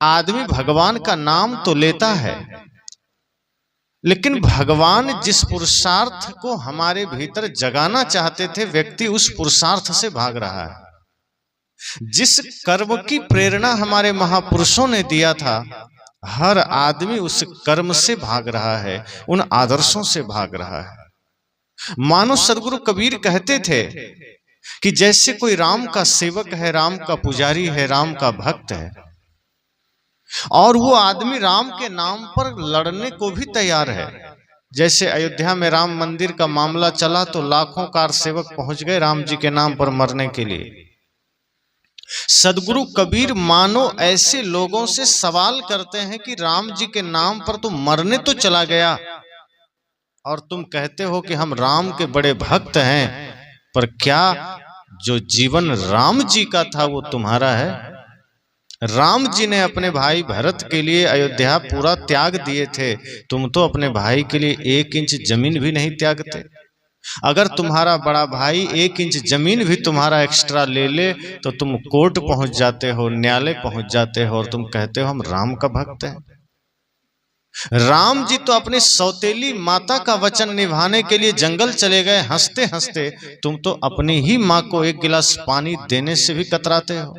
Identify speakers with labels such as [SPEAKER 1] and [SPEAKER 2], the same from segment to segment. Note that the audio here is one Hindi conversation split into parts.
[SPEAKER 1] आदमी भगवान का नाम तो लेता है, लेकिन भगवान जिस पुरुषार्थ को हमारे भीतर जगाना चाहते थे, व्यक्ति उस पुरुषार्थ से भाग रहा है। जिस कर्म की प्रेरणा हमारे महापुरुषों ने दिया था, हर आदमी उस कर्म से भाग रहा है, उन आदर्शों से भाग रहा है। मानो सदगुरु कबीर कहते थे कि जैसे कोई राम का सेवक है, राम का पुजारी है, राम का भक्त है, और वो आदमी राम के नाम पर लड़ने को भी तैयार है। जैसे अयोध्या में राम मंदिर का मामला चला तो लाखों कार सेवक पहुंच गए राम जी के नाम पर मरने के लिए। सदगुरु कबीर मानो ऐसे लोगों से सवाल करते हैं कि राम जी के नाम पर तुम मरने तो चला गया और तुम कहते हो कि हम राम के बड़े भक्त हैं, पर क्या जो जीवन राम जी का था वो तुम्हारा है? राम जी ने अपने भाई भरत के लिए अयोध्या पूरा त्याग दिए थे, तुम तो अपने भाई के लिए 1 इंच जमीन भी नहीं त्यागते। अगर तुम्हारा बड़ा भाई 1 इंच जमीन भी तुम्हारा एक्स्ट्रा ले ले तो तुम कोर्ट पहुंच जाते हो, न्यायालय पहुंच जाते हो, और तुम कहते हो हम राम का भक्त हैं। राम जी तो अपनी सौतेली माता का वचन निभाने के लिए जंगल चले गए हंसते हंसते, तुम तो अपनी ही माँ को 1 गिलास पानी देने से भी कतराते हो।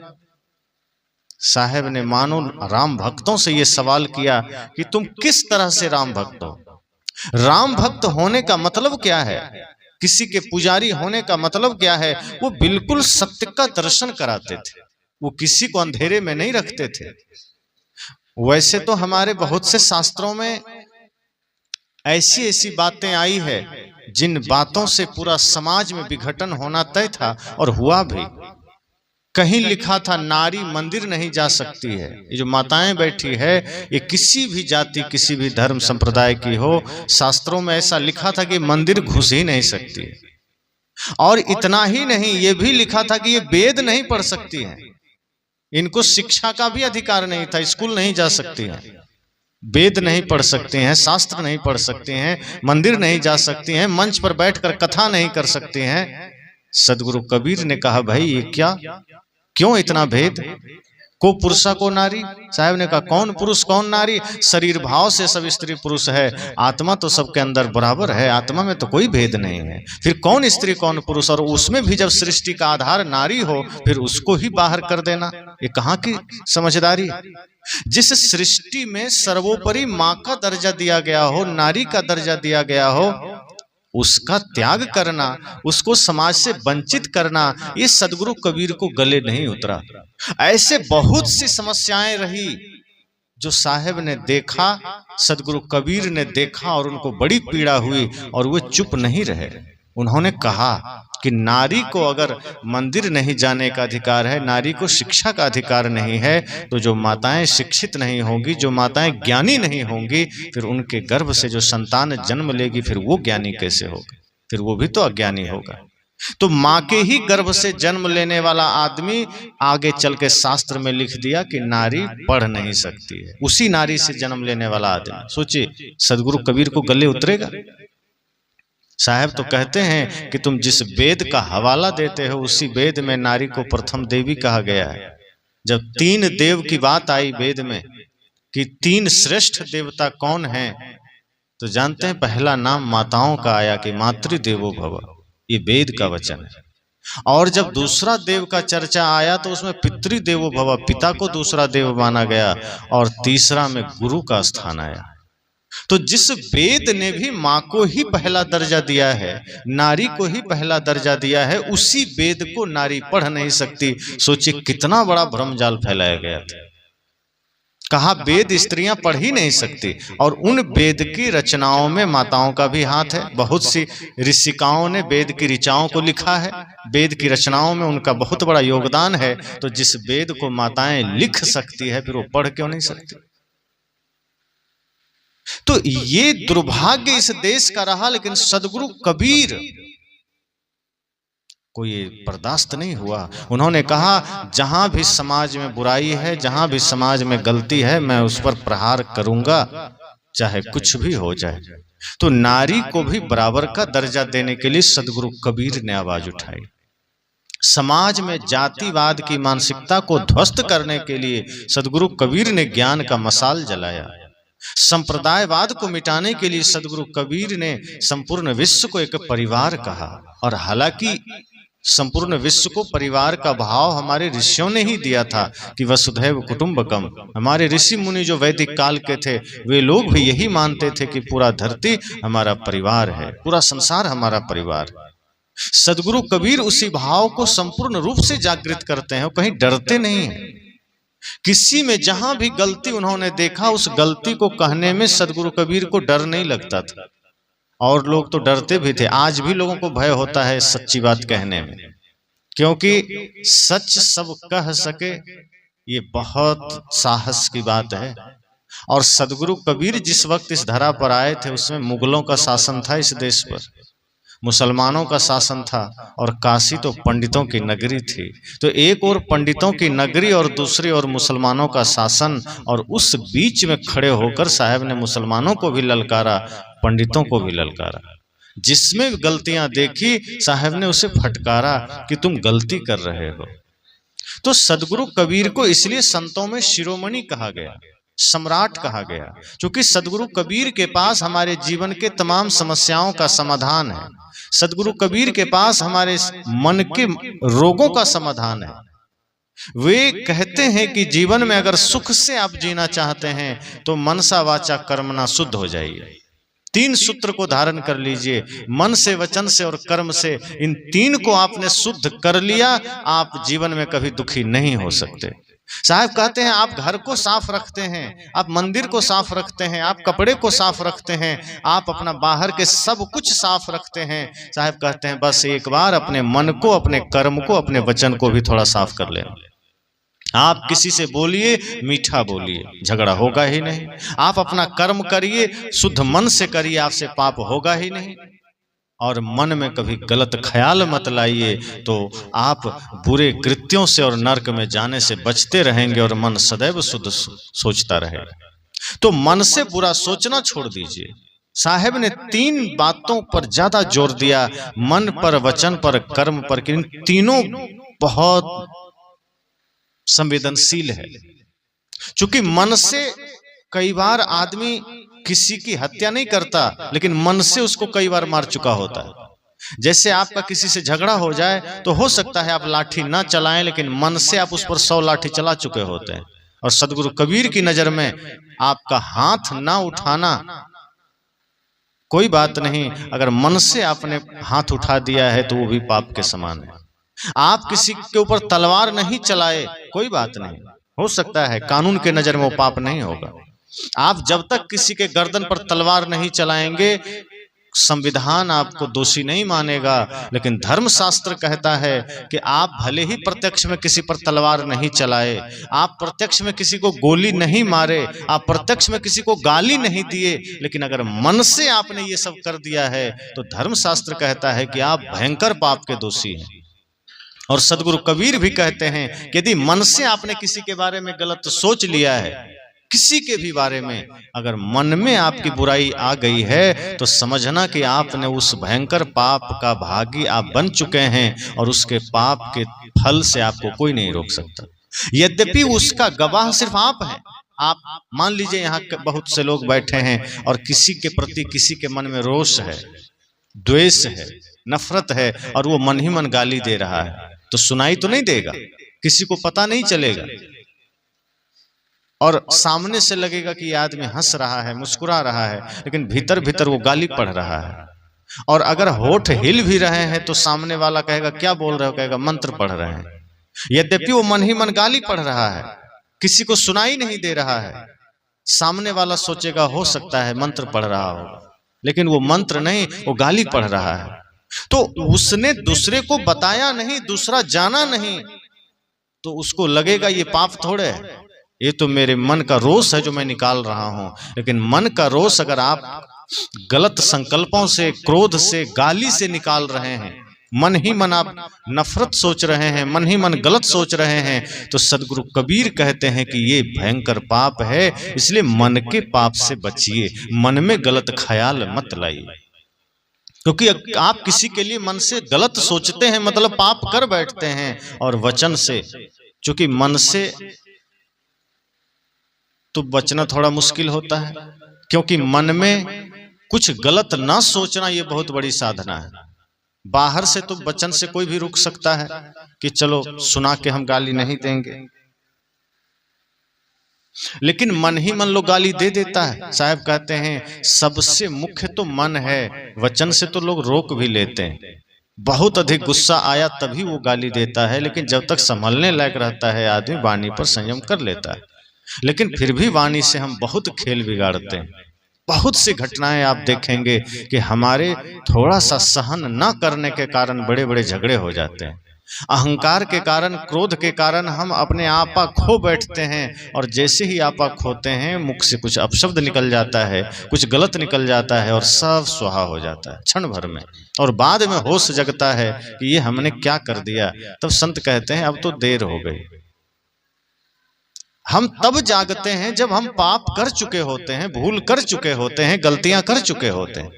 [SPEAKER 1] साहब ने मानो राम भक्तों से यह सवाल किया कि तुम किस तरह से राम भक्त हो? राम भक्त होने का मतलब क्या है? किसी के पुजारी होने का मतलब क्या है? वो बिल्कुल सत्य का दर्शन कराते थे, वो किसी को अंधेरे में नहीं रखते थे। वैसे तो हमारे बहुत से शास्त्रों में ऐसी ऐसी बातें आई है जिन बातों से पूरा समाज में विघटन होना तय था और हुआ भी। कहीं लिखा था नारी मंदिर नहीं जा सकती है। ये जो माताएं बैठी है ये किसी भी जाति किसी भी धर्म संप्रदाय की हो, शास्त्रों में ऐसा लिखा था कि मंदिर घुस ही नहीं सकती है। और इतना ही नहीं, ये भी लिखा था कि ये वेद नहीं पढ़ सकती हैं, इनको शिक्षा का भी अधिकार नहीं था, स्कूल नहीं जा सकती हैं, वेद नहीं पढ़ सकते हैं, शास्त्र नहीं पढ़ सकते हैं, मंदिर नहीं जा सकती हैं, मंच पर बैठकर कथा नहीं कर सकते हैं। सदगुरु कबीर ने कहा भाई ये क्या, क्यों इतना भेद? को पुरुषा को नारी। साहब ने कहा कौन पुरुष कौन नारी? शरीर भाव से सब स्त्री पुरुष है, आत्मा तो सबके अंदर बराबर है, आत्मा में तो कोई भेद नहीं है। फिर कौन स्त्री कौन पुरुष? और उसमें भी जब सृष्टि का आधार नारी हो फिर उसको ही बाहर कर देना, ये कहाँ की समझदारी? जिस सृष्टि में सर्वोपरि माँ का दर्जा दिया गया हो, नारी का दर्जा दिया गया हो, उसका त्याग करना, उसको समाज से वंचित करना, ये सदगुरु कबीर को गले नहीं उतरा। ऐसे बहुत सी समस्याएं रही जो साहेब ने देखा, सदगुरु कबीर ने देखा और उनको बड़ी पीड़ा हुई और वो चुप नहीं रहे। उन्होंने कहा कि नारी को अगर मंदिर नहीं जाने का अधिकार है, नारी को शिक्षा का अधिकार नहीं है, तो जो माताएं शिक्षित नहीं होंगी, जो माताएं ज्ञानी नहीं होंगी, फिर उनके गर्भ से जो संतान जन्म लेगी फिर वो ज्ञानी कैसे होगा? फिर वो भी तो अज्ञानी होगा। तो माँ के ही गर्भ से जन्म लेने वाला आदमी आगे चल के शास्त्र में लिख दिया कि नारी पढ़ नहीं सकती है। उसी नारी से जन्म लेने वाला आदमी, सोचिए सदगुरु कबीर को गले उतरेगा? साहब तो कहते हैं कि तुम जिस वेद का हवाला देते हो उसी वेद में नारी को प्रथम देवी कहा गया है। जब 3 देव की बात आई वेद में कि 3 श्रेष्ठ देवता कौन हैं, तो जानते हैं पहला नाम माताओं का आया कि मातृदेवो भव, ये वेद का वचन है। और जब दूसरा देव का चर्चा आया तो उसमें पितृदेवो भव, पिता को दूसरा देव माना गया, और तीसरा में गुरु का स्थान आया। तो जिस वेद ने भी माँ को ही पहला दर्जा दिया है, नारी को ही पहला दर्जा दिया है, उसी वेद को नारी पढ़ नहीं सकती। सोचिए कितना बड़ा भ्रमजाल फैलाया गया था। कहा वेद स्त्रियां पढ़ ही नहीं सकती, और उन वेद की रचनाओं में माताओं का भी हाथ है। बहुत सी ऋषिकाओं ने वेद की ऋचाओं को लिखा है, वेद की रचनाओं में उनका बहुत बड़ा योगदान है। तो जिस वेद को माताएं लिख सकती है फिर वो पढ़ क्यों नहीं सकती? तो ये दुर्भाग्य इस देश का रहा, लेकिन सदगुरु कबीर को ये बर्दाश्त नहीं हुआ। उन्होंने कहा जहां भी समाज में बुराई है, जहां भी समाज में गलती है, मैं उस पर प्रहार करूंगा, चाहे कुछ भी हो जाए। तो नारी को भी बराबर का दर्जा देने के लिए सदगुरु कबीर ने आवाज उठाई। समाज में जातिवाद की मानसिकता को ध्वस्त करने के लिए सदगुरु कबीर ने ज्ञान का मशाल जलाया। संप्रदायवाद को मिटाने के लिए सदगुरु कबीर ने संपूर्ण विश्व को एक परिवार कहा। और हालांकि संपूर्ण विश्व को परिवार का भाव हमारे ऋषियों ने ही दिया था कि वसुधैव कुटुंबकम। हमारे ऋषि मुनि जो वैदिक काल के थे वे लोग भी यही मानते थे कि पूरा धरती हमारा परिवार है, पूरा संसार हमारा परिवार। सदगुरु कबीर उसी भाव को संपूर्ण रूप से जागृत करते हैं, कहीं डरते नहीं हैं। किसी में जहां भी गलती उन्होंने देखा उस गलती को कहने में सदगुरु कबीर को डर नहीं लगता था, और लोग तो डरते भी थे। आज भी लोगों को भय होता है सच्ची बात कहने में, क्योंकि सच सब कह सके ये बहुत साहस की बात है। और सदगुरु कबीर जिस वक्त इस धरा पर आए थे उसमें मुगलों का शासन था इस देश पर, मुसलमानों का शासन था, और काशी तो पंडितों की नगरी थी। तो एक और पंडितों की नगरी और दूसरी ओर मुसलमानों का शासन, और उस बीच में खड़े होकर साहब ने मुसलमानों को भी ललकारा, पंडितों को भी ललकारा। जिसमें गलतियां देखी साहब ने उसे फटकारा कि तुम गलती कर रहे हो। तो सदगुरु कबीर को इसलिए संतों में शिरोमणि कहा गया, सम्राट कहा गया, क्योंकि सदगुरु कबीर के पास हमारे जीवन के तमाम समस्याओं का समाधान है। सदगुरु कबीर के पास हमारे मन के रोगों का समाधान है। वे कहते हैं कि जीवन में अगर सुख से आप जीना चाहते हैं तो मनसा वाचा कर्मणा शुद्ध हो जाइए। 3 सूत्र को धारण कर लीजिए, मन से, वचन से और कर्म से। इन 3 को आपने शुद्ध कर लिया, आप जीवन में कभी दुखी नहीं हो सकते। साहब कहते हैं आप घर को साफ रखते हैं, आप मंदिर को साफ रखते हैं, आप कपड़े को साफ रखते हैं, आप अपना बाहर के सब कुछ साफ रखते हैं। साहब कहते हैं बस एक बार अपने मन को, अपने कर्म को, अपने वचन को भी थोड़ा साफ कर लेना। आप किसी से बोलिए, मीठा बोलिए, झगड़ा होगा ही नहीं। आप अपना कर्म करिए, शुद्ध मन से करिए, आपसे पाप होगा ही नहीं। और मन में कभी गलत ख्याल मत लाइए, तो आप बुरे कृत्यों से और नरक में जाने से बचते रहेंगे, और मन सदैव शुद्ध सोचता रहेगा। तो मन से बुरा सोचना छोड़ दीजिए। साहेब ने 3 बातों पर ज्यादा जोर दिया, मन पर, वचन पर, कर्म पर। इन तीनों बहुत संवेदनशील है, क्योंकि मन से कई बार आदमी किसी की हत्या नहीं करता, लेकिन मन से उसको कई बार मार चुका होता है। जैसे आपका किसी से झगड़ा हो जाए तो हो सकता है आप लाठी ना चलाएं, लेकिन मन से आप उस पर 100 लाठी चला चुके होते हैं। और सदगुरु कबीर की नजर में आपका हाथ ना उठाना कोई बात नहीं, अगर मन से आपने हाथ उठा दिया है तो वो भी पाप के समान है। आप किसी के ऊपर तलवार नहीं चलाए, कोई बात नहीं, हो सकता है कानून के नजर में वो पाप नहीं होगा। आप जब तक किसी के गर्दन पर तलवार नहीं चलाएंगे, संविधान आपको दोषी नहीं मानेगा, लेकिन धर्मशास्त्र कहता है कि आप भले ही प्रत्यक्ष में किसी पर तलवार नहीं चलाए, आप प्रत्यक्ष में किसी को गोली नहीं मारे, आप प्रत्यक्ष में किसी को गाली नहीं दिए, लेकिन अगर मन से आपने ये सब कर दिया है तो धर्मशास्त्र कहता है कि आप भयंकर पाप के दोषी हैं। और सदगुरु कबीर भी कहते हैं कि यदि मन से आपने किसी के बारे में गलत सोच लिया है, किसी के भी बारे में अगर मन में आपकी बुराई आ गई है, तो समझना कि आपने उस भयंकर पाप का भागी आप बन चुके हैं, और उसके पाप के फल से आपको कोई नहीं रोक सकता। यद्यपि उसका गवाह सिर्फ आप हैं। आप मान लीजिए यहाँ बहुत से लोग बैठे हैं और किसी के प्रति किसी के मन में रोष है, द्वेष है, नफरत है, और वो मन ही मन गाली दे रहा है, तो सुनाई तो नहीं देगा, किसी को पता नहीं चलेगा, और सामने से लगेगा कि ये आदमी हंस रहा है, मुस्कुरा रहा है, लेकिन भीतर भीतर वो गाली पढ़ रहा है। और अगर होठ हिल भी रहे हैं तो सामने वाला कहेगा क्या बोल रहे हो, कहेगा मंत्र पढ़ रहे हैं। यद्यपि वो मन ही मन गाली पढ़ रहा है, किसी को सुनाई नहीं दे रहा है, सामने वाला सोचेगा हो सकता है मंत्र पढ़ रहा होगा, लेकिन वो मंत्र नहीं, वो गाली पढ़ रहा है। तो उसने दूसरे को बताया नहीं, दूसरा जाना नहीं, तो उसको लगेगा ये पाप थोड़े है, ये तो मेरे मन का रोष है जो मैं निकाल रहा हूं। लेकिन मन का रोष अगर आप गलत संकल्पों से, क्रोध से, गाली से निकाल रहे हैं, मन ही मन आप नफरत सोच रहे हैं, मन ही मन गलत सोच रहे हैं, तो सदगुरु कबीर कहते हैं कि ये भयंकर पाप है। इसलिए मन के पाप से बचिए, मन में गलत ख्याल मत लाइए, क्योंकि आप किसी के लिए मन से गलत सोचते हैं मतलब पाप कर बैठते हैं, और वचन से, चूंकि मन से तो बचना थोड़ा मुश्किल होता है, क्योंकि मन में कुछ गलत ना सोचना ये बहुत बड़ी साधना है। बाहर से तो वचन से कोई भी रुक सकता है कि चलो सुना के हम गाली नहीं देंगे, लेकिन मन ही मन लोग गाली दे देता है। साहब कहते हैं सबसे मुख्य तो मन है, वचन से तो लोग रोक भी लेते हैं। बहुत अधिक गुस्सा आया तभी वो गाली देता है, लेकिन जब तक संभलने लायक रहता है आदमी वाणी पर संयम कर लेता है। लेकिन फिर भी वाणी से हम बहुत खेल बिगाड़ते हैं। बहुत सी घटनाएं आप देखेंगे कि हमारे थोड़ा सा सहन न करने के कारण बड़े बड़े झगड़े हो जाते हैं। अहंकार के कारण, क्रोध के कारण हम अपने आपा खो बैठते हैं, और जैसे ही आपा खोते हैं मुख से कुछ अपशब्द निकल जाता है, कुछ गलत निकल जाता है और सब स्वाहा हो जाता है क्षण भर में। और बाद में होश जगता है कि ये हमने क्या कर दिया। तब संत कहते हैं अब तो देर हो गई। हम तब जागते हैं जब हम पाप कर चुके होते हैं, भूल कर चुके होते हैं, गलतियां कर चुके होते हैं।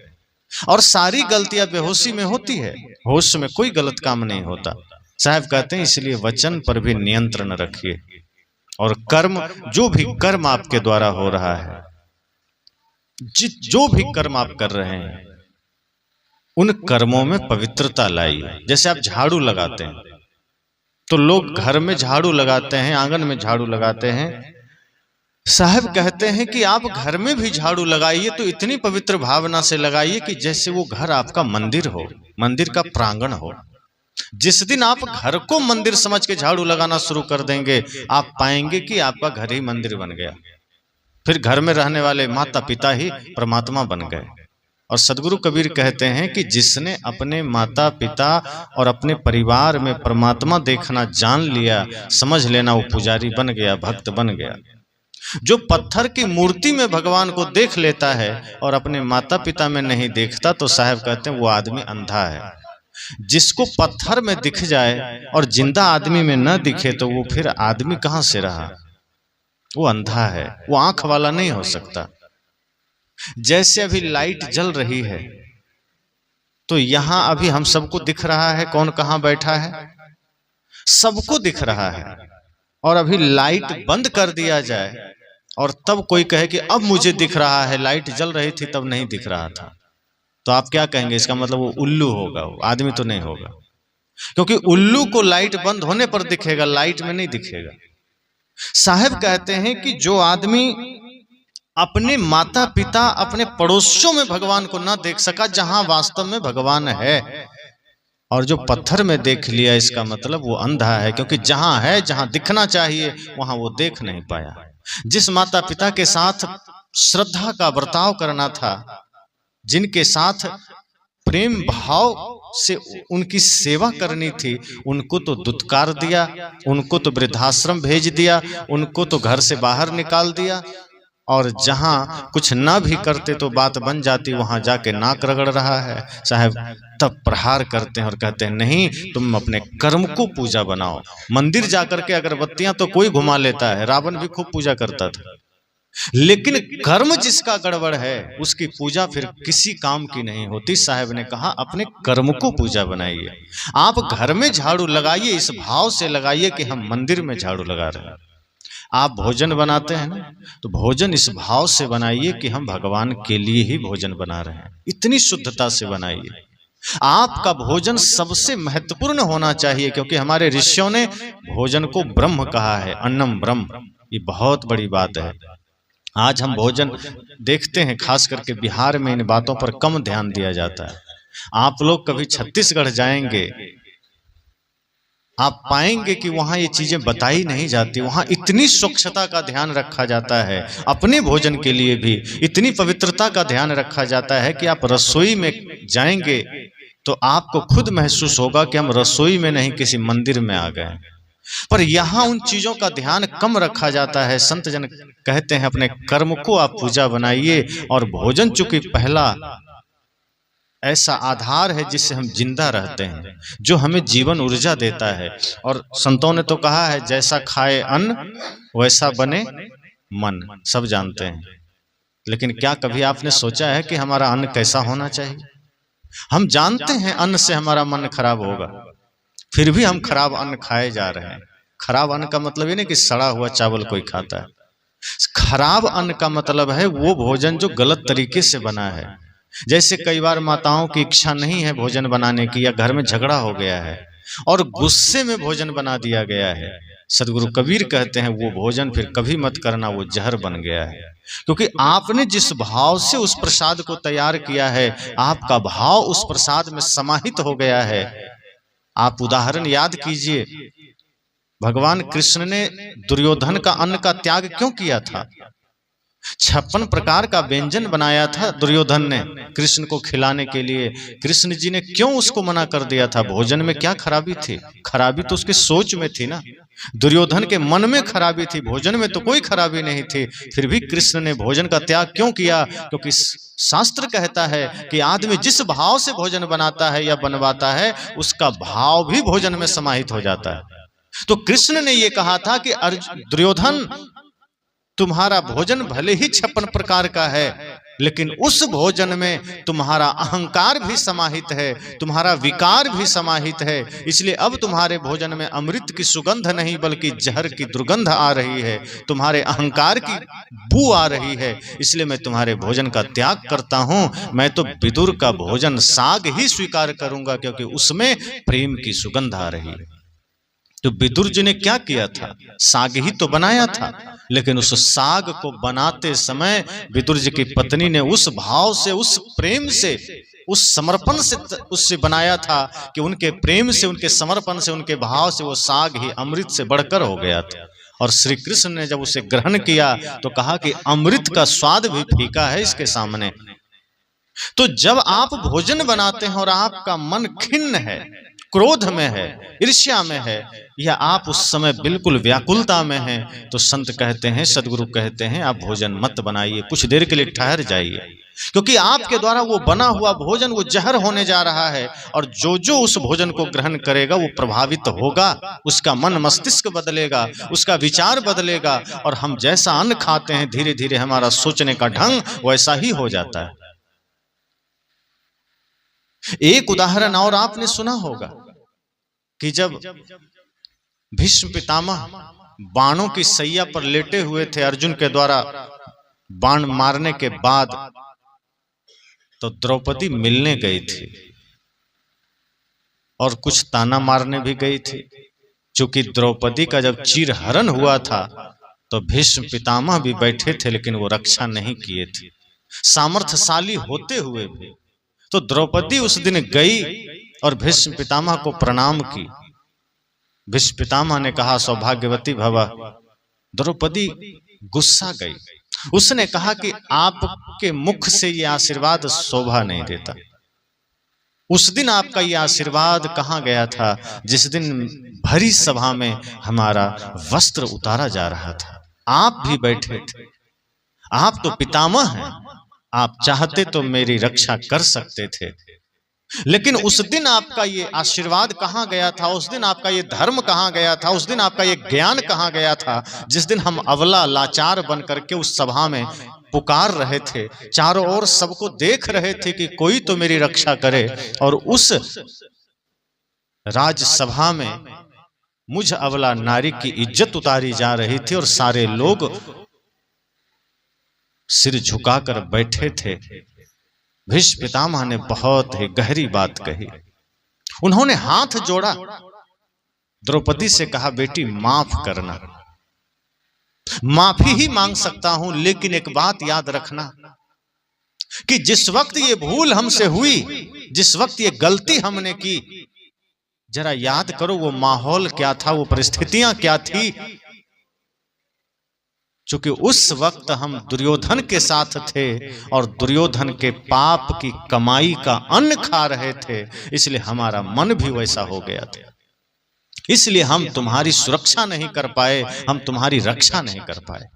[SPEAKER 1] और सारी गलतियां बेहोशी में होती है, होश में कोई गलत काम नहीं होता। साहब कहते हैं इसलिए वचन पर भी नियंत्रण रखिए, और कर्म, जो भी कर्म आपके द्वारा हो रहा है, जो भी कर्म आप कर रहे हैं, उन कर्मों में पवित्रता लाइए। जैसे आप झाड़ू लगाते हैं तो लोग घर में झाड़ू लगाते हैं, आंगन में झाड़ू लगाते हैं। साहब कहते हैं कि आप घर में भी झाड़ू लगाइए तो इतनी पवित्र भावना से लगाइए कि जैसे वो घर आपका मंदिर हो, मंदिर का प्रांगण हो। जिस दिन आप घर को मंदिर समझ के झाड़ू लगाना शुरू कर देंगे, आप पाएंगे कि आपका घर ही मंदिर बन गया। फिर घर में रहने वाले माता पिता ही परमात्मा बन गए। और सदगुरु कबीर कहते हैं कि जिसने अपने माता पिता और अपने परिवार में परमात्मा देखना जान लिया, समझ लेना वो पुजारी बन गया, भक्त बन गया। जो पत्थर की मूर्ति में भगवान को देख लेता है और अपने माता पिता में नहीं देखता, तो साहब कहते हैं वो आदमी अंधा है। जिसको पत्थर में दिख जाए और जिंदा आदमी में न दिखे तो वो फिर आदमी कहां से रहा, वो अंधा है, वो आंख वाला नहीं हो सकता। जैसे अभी लाइट जल रही है तो यहां अभी हम सबको दिख रहा है कौन कहां बैठा है, सबको दिख रहा है। और अभी लाइट बंद कर दिया जाए और तब कोई कहे कि अब मुझे दिख रहा है, लाइट जल रही थी तब नहीं दिख रहा था, तो आप क्या कहेंगे? इसका मतलब वो उल्लू होगा, वो आदमी तो नहीं होगा। क्योंकि उल्लू को लाइट बंद होने पर दिखेगा, लाइट में नहीं दिखेगा। साहब कहते हैं कि जो आदमी अपने माता पिता, अपने पड़ोसियों में भगवान को ना देख सका जहां वास्तव में भगवान है, और जो पत्थर में देख लिया, इसका मतलब वो अंधा है। क्योंकि जहां है, जहां दिखना चाहिए, वहां वो देख नहीं पाया। जिस माता पिता के साथ श्रद्धा का बर्ताव करना था, जिनके साथ प्रेम भाव से उनकी सेवा करनी थी, उनको तो दुत्कार दिया, उनको तो वृद्धाश्रम भेज दिया, उनको तो घर से बाहर निकाल दिया। और जहां कुछ ना भी करते तो बात बन जाती, वहां जाके नाक रगड़ रहा है। साहब तब प्रहार करते हैं और कहते हैं नहीं, तुम अपने कर्म को पूजा बनाओ। मंदिर जाकर के अगरबत्तियां तो कोई घुमा लेता है, रावण भी खूब पूजा करता था, लेकिन कर्म जिसका गड़बड़ है उसकी पूजा फिर किसी काम की नहीं होती। साहब ने कहा अपने कर्म को पूजा बनाइए। आप घर में झाड़ू लगाइए, इस भाव से लगाइए कि हम मंदिर में झाड़ू लगा रहे हैं। आप भोजन बनाते हैं ना, तो भोजन इस भाव से बनाइए कि हम भगवान के लिए ही भोजन बना रहे हैं, इतनी शुद्धता से बनाइए। आपका भोजन सबसे महत्वपूर्ण होना चाहिए, क्योंकि हमारे ऋषियों ने भोजन को ब्रह्म कहा है, अन्नम ब्रह्म। ये बहुत बड़ी बात है। आज हम भोजन देखते हैं, खास करके बिहार में इन बातों पर कम ध्यान दिया जाता है। आप लोग कभी छत्तीसगढ़ जाएंगे, आप पाएंगे कि वहां ये चीजें बताई नहीं जाती। वहां इतनी स्वच्छता का ध्यान रखा जाता है, अपने भोजन के लिए भी इतनी पवित्रता का ध्यान रखा जाता है कि आप रसोई में जाएंगे तो आपको खुद महसूस होगा कि हम रसोई में नहीं, किसी मंदिर में आ गए। पर यहाँ उन चीजों का ध्यान कम रखा जाता है। संत जन कहते हैं अपने कर्म को आप पूजा बनाइए, और भोजन चूंकि पहला ऐसा आधार है जिससे हम जिंदा रहते हैं, जो हमें जीवन ऊर्जा देता है। और संतों ने तो कहा है जैसा खाए अन्न वैसा बने मन, सब जानते हैं। लेकिन क्या कभी आपने सोचा है कि हमारा अन्न कैसा होना चाहिए? हम जानते हैं अन्न से हमारा मन खराब होगा, फिर भी हम खराब अन्न खाए जा रहे हैं। खराब अन्न का मतलब ये नहीं कि सड़ा हुआ चावल कोई खाता है। खराब अन्न का मतलब है वो भोजन जो गलत तरीके से बना है। जैसे कई बार माताओं की इच्छा नहीं है भोजन बनाने की, या घर में झगड़ा हो गया है और गुस्से में भोजन बना दिया गया है। सदगुरु कबीर कहते हैं वो भोजन फिर कभी मत करना, वो जहर बन गया है। क्योंकि आपने जिस भाव से उस प्रसाद को तैयार किया है, आपका भाव उस प्रसाद में समाहित हो गया है। आप उदाहरण याद कीजिए, भगवान कृष्ण ने दुर्योधन का अन्न का त्याग क्यों किया था? 56 प्रकार का व्यंजन बनाया था दुर्योधन ने कृष्ण को खिलाने के लिए। कृष्ण जी ने क्यों उसको मना कर दिया था? भोजन में क्या खराबी थी? खराबी तो उसके सोच में थी ना। दुर्योधन के मन में खराबी थी, भोजन में तो कोई खराबी नहीं थी। फिर भी कृष्ण ने भोजन का त्याग क्यों किया? क्योंकि शास्त्र कहता है कि आदमी जिस भाव से भोजन बनाता है या बनवाता है, उसका भाव भी भोजन में समाहित हो जाता है। तो कृष्ण ने यह कहा था कि दुर्योधन, तुम्हारा भोजन भले ही 56 प्रकार का है, लेकिन उस भोजन में तुम्हारा अहंकार भी समाहित है, तुम्हारा विकार भी समाहित है। इसलिए अब तुम्हारे भोजन में अमृत की सुगंध नहीं बल्कि जहर की दुर्गंध आ रही है, तुम्हारे अहंकार की बू आ रही है। इसलिए मैं तुम्हारे भोजन का त्याग करता हूं। मैं तो विदुर का भोजन साग ही स्वीकार करूंगा, क्योंकि उसमें प्रेम की सुगंध आ रही है। तो विदुर जी ने क्या किया था? साग ही तो बनाया था, लेकिन उस साग को बनाते समय विदुर जी की पत्नी ने उस भाव से, उस प्रेम से, उस समर्पण से उससे बनाया था कि उनके प्रेम से, उनके समर्पण से, उनके भाव से वो साग ही अमृत से बढ़कर हो गया था। और श्री कृष्ण ने जब उसे ग्रहण किया तो कहा कि अमृत का स्वाद भी फीका है इसके सामने। तो जब आप भोजन बनाते हैं और आपका मन खिन्न है, क्रोध में है, ईर्ष्या में है, या आप उस समय बिल्कुल व्याकुलता में हैं, तो संत कहते हैं, सदगुरु कहते हैं, आप भोजन मत बनाइए, कुछ देर के लिए ठहर जाइए। क्योंकि आपके द्वारा वो बना हुआ भोजन वो जहर होने जा रहा है, और जो जो उस भोजन को ग्रहण करेगा वो प्रभावित होगा, उसका मन मस्तिष्क बदलेगा, उसका विचार बदलेगा, और हम जैसा अन्न खाते हैं धीरे धीरे हमारा सोचने का ढंग वैसा ही हो जाता है। एक उदाहरण और आपने सुना होगा कि जब भीष्म पितामह बाणों की सैया पर लेटे हुए थे अर्जुन के द्वारा बाण मारने के बाद, तो द्रौपदी मिलने गई थी और कुछ ताना मारने भी गई थी। क्योंकि द्रौपदी का जब चीरहरण हुआ था तो भीष्म पितामह भी बैठे थे, लेकिन वो रक्षा नहीं किए थे, सामर्थ्यशाली होते हुए भी। तो द्रौपदी उस दिन गई और भीष्म पितामह को प्रणाम की। भीष्म पितामह ने कहा, सौभाग्यवती भव। द्रौपदी गुस्सा गई, उसने कहा कि आपके मुख से ये आशीर्वाद शोभा नहीं देता। उस दिन आपका ये आशीर्वाद कहाँ गया था जिस दिन भरी सभा में हमारा वस्त्र उतारा जा रहा था? आप भी बैठे थे, आप तो पितामह हैं, आप चाहते तो मेरी रक्षा कर सकते थे, लेकिन उस दिन आपका ये आशीर्वाद कहाँ गया था? उस दिन आपका ये धर्म कहाँ गया था? उस दिन आपका ये ज्ञान कहाँ गया था? जिस दिन हम अवला लाचार बन करके उस सभा में पुकार रहे थे, चारों ओर सबको देख रहे थे कि कोई तो मेरी रक्षा करे, और उस राजसभा में मुझ अवला नारी की इज्जत उतारी जा रही थी और सारे लोग सिर झुकाकर बैठे थे। भीष्म पितामह ने बहुत ही गहरी बात कही। उन्होंने हाथ जोड़ा, द्रौपदी से कहा, बेटी माफ करना। माफी ही मांग सकता हूं, लेकिन एक बात याद रखना कि जिस वक्त ये भूल हमसे हुई, जिस वक्त ये गलती हमने की, जरा याद करो वो माहौल क्या था, वो परिस्थितियां क्या थी। क्योंकि उस वक्त हम दुर्योधन के साथ थे और दुर्योधन के पाप की कमाई का अन्न खा रहे थे, इसलिए हमारा मन भी वैसा हो गया था। इसलिए हम तुम्हारी सुरक्षा नहीं कर पाए, हम तुम्हारी रक्षा नहीं कर पाए,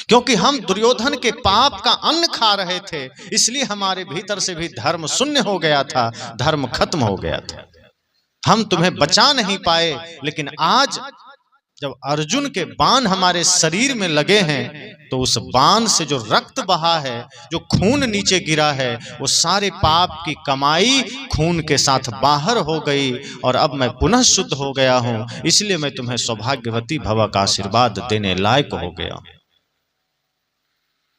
[SPEAKER 1] क्योंकि हम दुर्योधन के पाप का अन्न खा रहे थे। इसलिए हमारे भीतर से भी धर्म शून्य हो गया था, धर्म खत्म हो गया था। हम तुम्हें बचा नहीं पाए, लेकिन आज जब अर्जुन के बाण हमारे शरीर में लगे हैं तो उस बाण से जो रक्त बहा है, जो खून नीचे गिरा है, वो सारे पाप की कमाई खून के साथ बाहर हो गई और अब मैं पुनः शुद्ध हो गया हूं, इसलिए मैं तुम्हें सौभाग्यवती भव का आशीर्वाद देने लायक हो गया।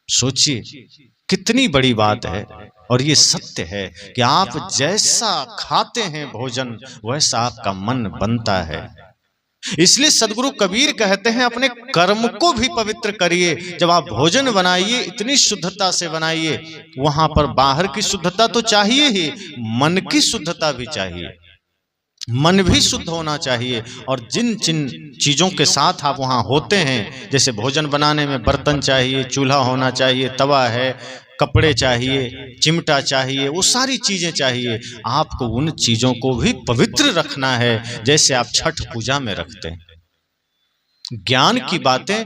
[SPEAKER 1] सोचिए कितनी बड़ी बात है। और ये सत्य है कि आप जैसा खाते हैं भोजन, वैसा आपका मन बनता है। इसलिए सदगुरु कबीर कहते हैं अपने कर्म को भी पवित्र करिए। जब आप भोजन बनाइए इतनी शुद्धता से बनाइए, वहां पर बाहर की शुद्धता तो चाहिए ही, मन की शुद्धता भी चाहिए। मन भी शुद्ध होना चाहिए। और जिन जिन चीजों के साथ आप वहां होते हैं, जैसे भोजन बनाने में बर्तन चाहिए, चूल्हा होना चाहिए, तवा है, कपड़े चाहिए, चिमटा चाहिए, वो सारी चीजें चाहिए। आपको उन चीजों को भी पवित्र रखना है, जैसे आप छठ पूजा में रखते हैं। ज्ञान की बातें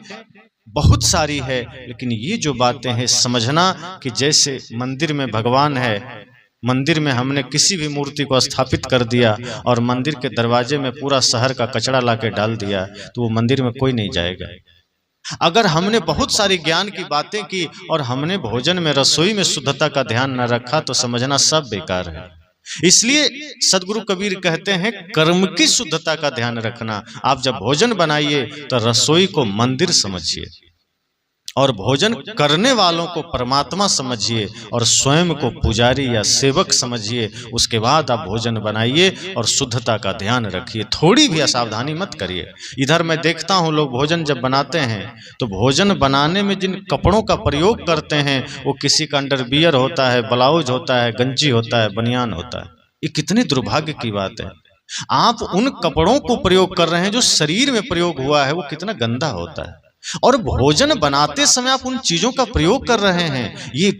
[SPEAKER 1] बहुत सारी है, लेकिन ये जो बातें हैं समझना कि जैसे मंदिर में भगवान है, मंदिर में हमने किसी भी मूर्ति को स्थापित कर दिया और मंदिर के दरवाजे में पूरा शहर का कचरा लाके डाल दिया, तो वो मंदिर में कोई नहीं जाएगा। अगर हमने बहुत सारी ज्ञान की बातें की और हमने भोजन में, रसोई में शुद्धता का ध्यान न रखा, तो समझना सब बेकार है। इसलिए सदगुरु कबीर कहते हैं कर्म की शुद्धता का ध्यान रखना। आप जब भोजन बनाइए तो रसोई को मंदिर समझिए और भोजन करने वालों को परमात्मा समझिए और स्वयं को पुजारी या सेवक समझिए। उसके बाद आप भोजन बनाइए और शुद्धता का ध्यान रखिए, थोड़ी भी असावधानी मत करिए। इधर मैं देखता हूँ लोग भोजन जब बनाते हैं तो भोजन बनाने में जिन कपड़ों का प्रयोग करते हैं, वो किसी का अंडरवियर होता है, ब्लाउज होता है, गंजी होता है, बनियान होता है। ये कितनी दुर्भाग्य की बात है। आप उन कपड़ों को प्रयोग कर रहे हैं जो शरीर में प्रयोग हुआ है, वो कितना गंदा होता है। और भोजन बनाते समय आप उन चीजों का प्रयोग कर रहे हैं, ये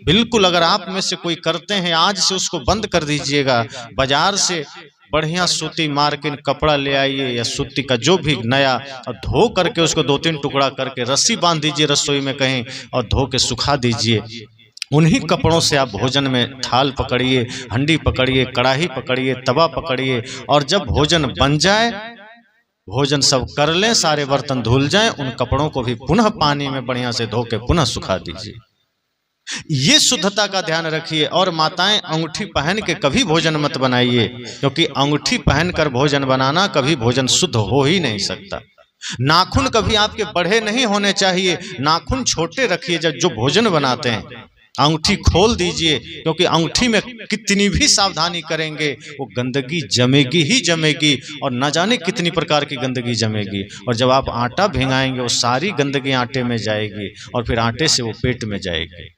[SPEAKER 1] बिल्कुल, अगर आप में से कोई करते हैं आज से उसको बंद कर दीजिएगा। बाजार से बढ़िया सूती मार्किन कपड़ा ले आइए या सूती का जो भी नया, और धो करके उसको 2-3 टुकड़ा करके रस्सी बांध दीजिए रसोई में कहीं और धो के सुखा दीजिए। उन्हीं कपड़ों से आप भोजन में थाल पकड़िए, हंडी पकड़िए, कढ़ाई पकड़िए, तवा पकड़िए, और जब भोजन बन जाए, भोजन सब कर लें, सारे बर्तन धुल जाएं, उन कपड़ों को भी पुनः पानी में बढ़िया से धो के पुनः सुखा दीजिए। ये शुद्धता का ध्यान रखिए। और माताएं, अंगूठी पहन के कभी भोजन मत बनाइए, क्योंकि अंगूठी पहनकर भोजन बनाना कभी भोजन शुद्ध हो ही नहीं सकता। नाखून कभी आपके बड़े नहीं होने चाहिए, नाखून छोटे रखिए जब जो भोजन बनाते हैं। अंगूठी खोल दीजिए, क्योंकि अंगूठी में कितनी भी सावधानी करेंगे वो गंदगी जमेगी ही जमेगी, और न जाने कितनी प्रकार की गंदगी जमेगी। और जब आप आटा भिंगाएंगे वो सारी गंदगी आटे में जाएगी और फिर आटे से वो पेट में जाएगी,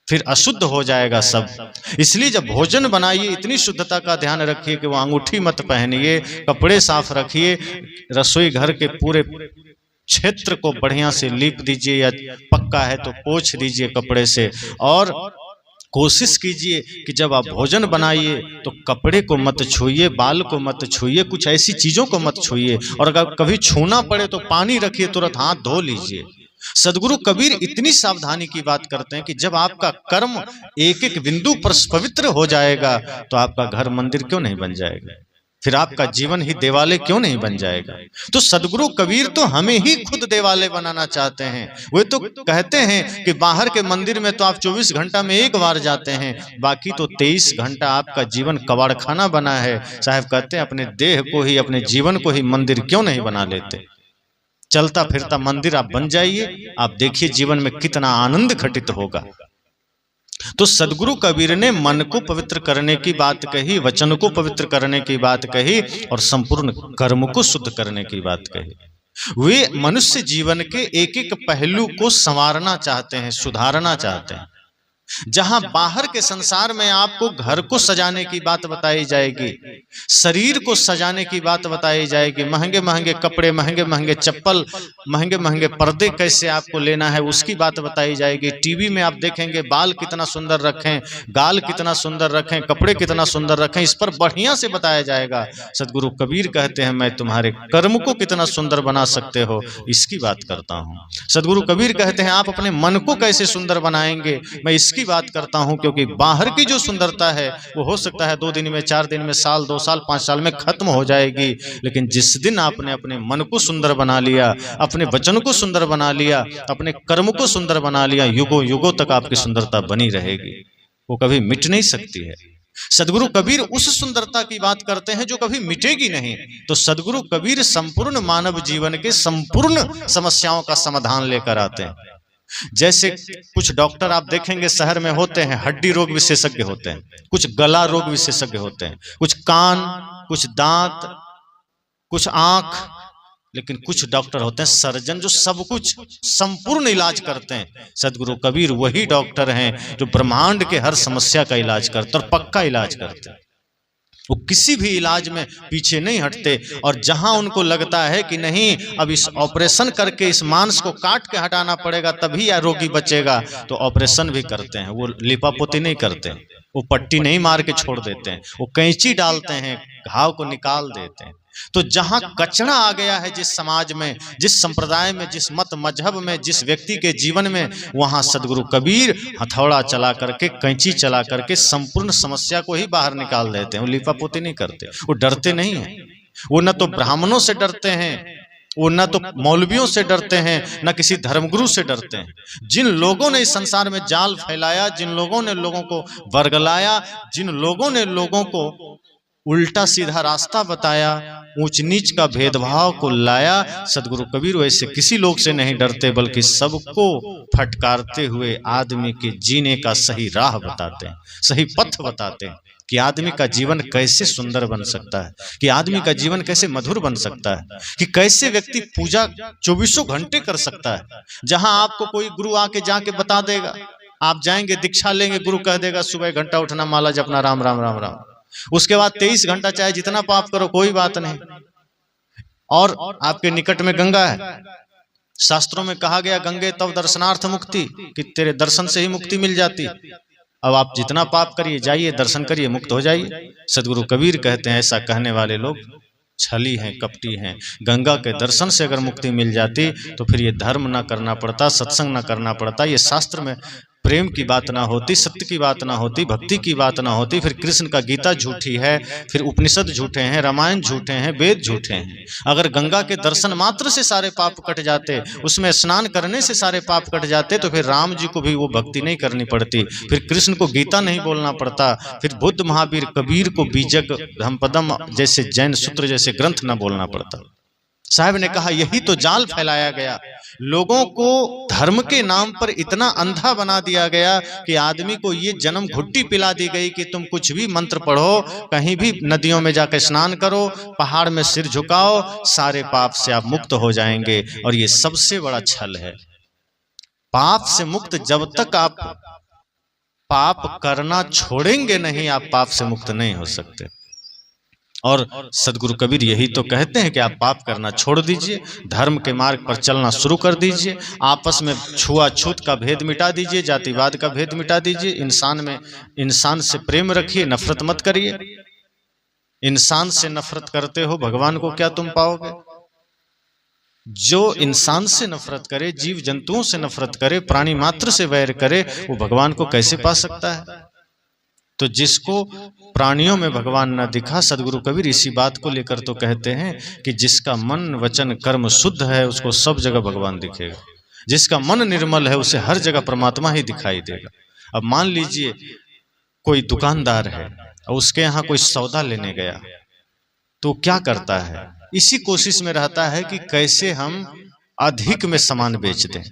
[SPEAKER 1] फिर अशुद्ध हो जाएगा सब। इसलिए जब भोजन बनाइए इतनी शुद्धता का ध्यान रखिए कि वो अंगूठी मत पहनिए, कपड़े साफ रखिए, रसोई घर के पूरे क्षेत्र को बढ़िया से लीप दीजिए, या पक्का है तो पोंछ दीजिए कपड़े से। और कोशिश कीजिए कि जब आप भोजन बनाइए तो कपड़े को मत छूइए, बाल को मत छूइए, कुछ ऐसी चीजों को मत छूइए, और अगर कभी छूना पड़े तो पानी रखिए, तुरंत हाथ धो लीजिए। सदगुरु कबीर इतनी सावधानी की बात करते हैं कि जब आपका कर्म एक एक बिंदु पर पवित्र हो जाएगा तो आपका घर मंदिर क्यों नहीं बन जाएगा, फिर आपका जीवन ही देवालय क्यों नहीं बन जाएगा। तो सदगुरु कबीर तो हमें ही खुद देवालय बनाना चाहते हैं। वे तो कहते हैं कि बाहर के मंदिर में तो आप 24 घंटा में एक बार जाते हैं, बाकी तो 23 घंटा आपका जीवन कबाड़खाना बना है। साहब कहते हैं अपने देह को ही, अपने जीवन को ही मंदिर क्यों नहीं बना लेते। चलता फिरता मंदिर आप बन जाइए, आप देखिए जीवन में कितना आनंद घटित होगा। तो सदगुरु कबीर ने मन को पवित्र करने की बात कही, वचन को पवित्र करने की बात कही, और संपूर्ण कर्म को शुद्ध करने की बात कही। वे मनुष्य जीवन के एक एक पहलू को संवारना चाहते हैं, सुधारना चाहते हैं। जहां बाहर के संसार में आपको घर को सजाने की बात बताई जाएगी, शरीर को सजाने की बात बताई जाएगी, महंगे महंगे कपड़े, महंगे महंगे चप्पल, महंगे महंगे पर्दे कैसे आपको लेना है उसकी बात बताई जाएगी। टीवी में आप देखेंगे बाल कितना सुंदर रखें, गाल कितना सुंदर रखें, कपड़े कितना सुंदर रखें, इस पर बढ़िया से बताया जाएगा। सदगुरु कबीर कहते हैं मैं तुम्हारे कर्म को कितना सुंदर बना सकते हो इसकी बात करता हूँ। सदगुरु कबीर कहते हैं आप अपने मन को कैसे सुंदर बनाएंगे, मैं इसकी इसकी बात करता हूं क्योंकि बाहर की जो सुंदरता है वो हो सकता है 2 दिन में, 4 दिन में, साल, 2 साल, 5 साल में खत्म हो जाएगी। लेकिन जिस दिन आपने अपने मन को सुंदर बना लिया, अपने वचन को सुंदर बना लिया, अपने कर्म को सुंदर बना लिया, युगों युगों तक आपकी सुंदरता बनी रहेगी, वो कभी मिट नहीं सकती है। सदगुरु कबीर उस सुंदरता की बात करते हैं जो कभी मिटेगी नहीं। तो सदगुरु कबीर संपूर्ण मानव जीवन के संपूर्ण समस्याओं का समाधान लेकर आते हैं। जैसे कुछ डॉक्टर आप देखेंगे शहर में होते हैं, हड्डी रोग विशेषज्ञ होते हैं, कुछ गला रोग विशेषज्ञ होते हैं, कुछ कान, कुछ दांत, कुछ आंख, लेकिन कुछ डॉक्टर होते हैं सर्जन जो सब कुछ संपूर्ण इलाज करते हैं। सदगुरु कबीर वही डॉक्टर हैं जो ब्रह्मांड के हर समस्या का इलाज करते और पक्का इलाज करते हैं। वो किसी भी इलाज में पीछे नहीं हटते और जहां उनको लगता है कि नहीं अब इस ऑपरेशन करके इस मांस को काट के हटाना पड़ेगा तभी यह रोगी बचेगा, तो ऑपरेशन भी करते हैं। वो लिपापोती नहीं करते, वो पट्टी नहीं मार के छोड़ देते हैं, वो कैंची डालते हैं, घाव को निकाल देते हैं। तो जहां कचरा आ गया है जिस समाज में, जिस संप्रदाय में, जिस मत मजहब में, जिस व्यक्ति के जीवन में, वहां सदगुरु कबीर हथौड़ा चला करके, कैंची चला करके संपूर्ण समस्या को ही बाहर निकाल देते हैं। वो लिपापोती नहीं करते, वो डरते नहीं हैं। वो न तो ब्राह्मणों से डरते हैं, वो न तो मौलवियों से डरते हैं, न किसी धर्मगुरु से डरते हैं। जिन लोगों ने इस संसार में जाल फैलाया, जिन लोगों ने लोगों को वर्गलाया, जिन लोगों ने लोगों को उल्टा सीधा रास्ता बताया, ऊंच नीच का भेदभाव को लाया, सदगुरु कबीर वैसे किसी लोग से नहीं डरते, बल्कि सबको फटकारते हुए आदमी के जीने का सही राह बताते हैं, सही पथ बताते हैं कि आदमी का जीवन कैसे सुंदर बन सकता है, कि आदमी का जीवन कैसे मधुर बन सकता है, कि कैसे व्यक्ति पूजा 24 घंटे कर सकता है। जहां आपको कोई गुरु आके जाके बता देगा, आप जाएंगे दीक्षा लेंगे, गुरु कह देगा सुबह 1 घंटा उठना, माला जपना, राम राम राम राम, उसके बाद 23 घंटा चाहे जितना पाप करो कोई बात नहीं। और आपके निकट में गंगा है, शास्त्रों में कहा गया गंगे तव दर्शनार्थ मुक्ति, कि तेरे दर्शन से ही मुक्ति मिल जाती। अब आप जितना पाप करिए, जाइए दर्शन करिए, मुक्त हो जाइए। सदगुरु कबीर कहते हैं ऐसा कहने वाले लोग छली हैं, कपटी हैं। गंगा के दर्शन से अगर मुक्ति मिल जाती तो फिर ये धर्म ना करना पड़ता, सत्संग ना करना पड़ता, ये शास्त्र में प्रेम की बात ना होती, सत्य की बात ना होती, भक्ति की बात ना होती, फिर कृष्ण का गीता झूठी है, फिर उपनिषद झूठे हैं, रामायण झूठे हैं, वेद झूठे हैं। अगर गंगा के दर्शन मात्र से सारे पाप कट जाते, उसमें स्नान करने से सारे पाप कट जाते, तो फिर राम जी को भी वो भक्ति नहीं करनी पड़ती, फिर कृष्ण को गीता नहीं बोलना पड़ता, फिर बुद्ध महावीर कबीर को बीजक धम्मपदम जैसे जैन सूत्र जैसे ग्रंथ न बोलना पड़ता। साहब ने कहा यही तो जाल फैलाया गया, लोगों को धर्म के नाम पर इतना अंधा बना दिया गया कि आदमी को ये जन्म घुट्टी पिला दी गई कि तुम कुछ भी मंत्र पढ़ो, कहीं भी नदियों में जाकर स्नान करो, पहाड़ में सिर झुकाओ, सारे पाप से आप मुक्त हो जाएंगे। और ये सबसे बड़ा छल है। पाप से मुक्त जब तक आप पाप करना छोड़ेंगे नहीं, आप पाप से मुक्त नहीं हो सकते। और सदगुरु कबीर यही तो कहते हैं कि आप पाप करना छोड़ दीजिए, धर्म के मार्ग पर चलना शुरू कर दीजिए, आपस में छुआछूत का भेद मिटा दीजिए, जातिवाद का भेद मिटा दीजिए, इंसान से प्रेम रखिए, नफरत मत करिए। इंसान से नफरत करते हो, भगवान को क्या तुम पाओगे? जो इंसान से नफरत करे, जीव जंतुओं से नफरत करे, प्राणी मात्र से वैर करे, वो भगवान को कैसे पा सकता है? तो जिसको प्राणियों में भगवान न दिखा, सदगुरु कबीर इसी बात को लेकर तो कहते हैं कि जिसका मन वचन कर्म शुद्ध है उसको सब जगह भगवान दिखेगा, जिसका मन निर्मल है उसे हर जगह परमात्मा ही दिखाई देगा। अब मान लीजिए कोई दुकानदार है और उसके यहाँ कोई सौदा लेने गया, तो क्या करता है? इसी कोशिश में रहता है कि कैसे हम अधिक में सामान बेच दें।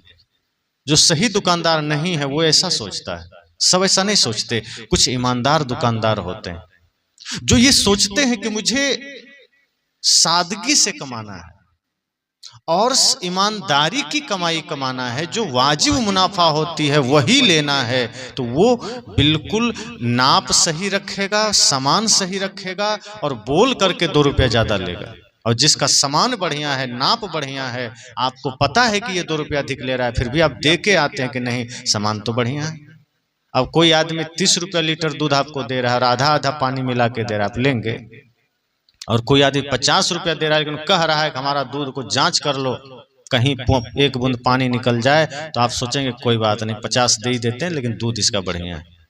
[SPEAKER 1] जो सही दुकानदार नहीं है वो ऐसा सोचता है, सब ऐसा नहीं सोचते। कुछ ईमानदार दुकानदार होते हैं जो ये सोचते हैं कि मुझे सादगी से कमाना है और ईमानदारी की कमाई कमाना है, जो वाजिब मुनाफा होती है वही लेना है। तो वो बिल्कुल नाप सही रखेगा, सामान सही रखेगा और बोल करके 2 रुपया ज्यादा लेगा। और जिसका सामान बढ़िया है, नाप बढ़िया है, आपको पता है कि ये 2 रुपया अधिक ले रहा है, फिर भी आप दे के आते हैं कि नहीं सामान तो बढ़िया है। अब कोई आदमी 30 रुपया लीटर दूध आपको दे रहा है और आधा आधा पानी मिला के दे रहा है, आप लेंगे? और कोई आदमी 50 रुपया दे रहा है लेकिन कह रहा है कि हमारा दूध को जांच कर लो, कहीं एक बूंद पानी निकल जाए तो आप सोचेंगे कोई बात नहीं, 50 दे ही देते हैं, लेकिन दूध इसका बढ़िया है।